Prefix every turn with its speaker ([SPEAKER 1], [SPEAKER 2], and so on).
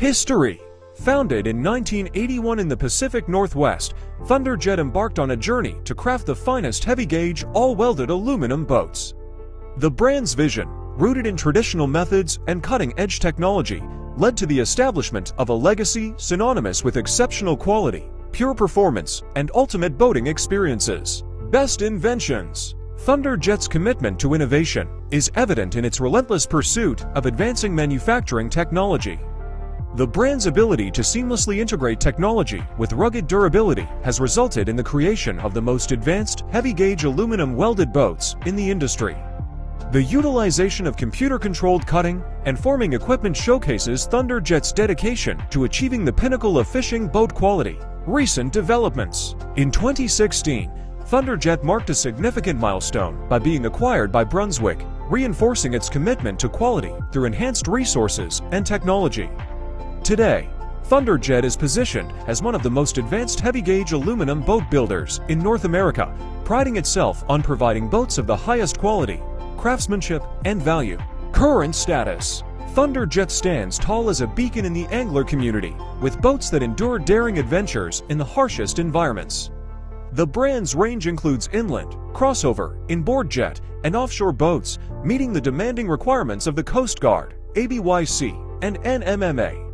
[SPEAKER 1] History. Founded in 1981 in the Pacific Northwest, Thunderjet embarked on a journey to craft the finest heavy-gauge, all-welded aluminum boats. The brand's vision, rooted in traditional methods and cutting-edge technology, led to the establishment of a legacy synonymous with exceptional quality, pure performance, and ultimate boating experiences. Best inventions. Thunderjet's commitment to innovation is evident in its relentless pursuit of advancing manufacturing technology. The brand's ability to seamlessly integrate technology with rugged durability has resulted in the creation of the most advanced, heavy-gauge aluminum welded boats in the industry. The utilization of computer-controlled cutting and forming equipment showcases Thunderjet's dedication to achieving the pinnacle of fishing boat quality. Recent developments. In 2016, Thunderjet marked a significant milestone by being acquired by Brunswick, reinforcing its commitment to quality through enhanced resources and technology. Today, Thunderjet is positioned as one of the most advanced heavy-gauge aluminum boat builders in North America, priding itself on providing boats of the highest quality, craftsmanship, and value. Current status. Thunderjet stands tall as a beacon in the angler community, with boats that endure daring adventures in the harshest environments. The brand's range includes inland, crossover, inboard jet, and offshore boats, meeting the demanding requirements of the Coast Guard, ABYC, and NMMA.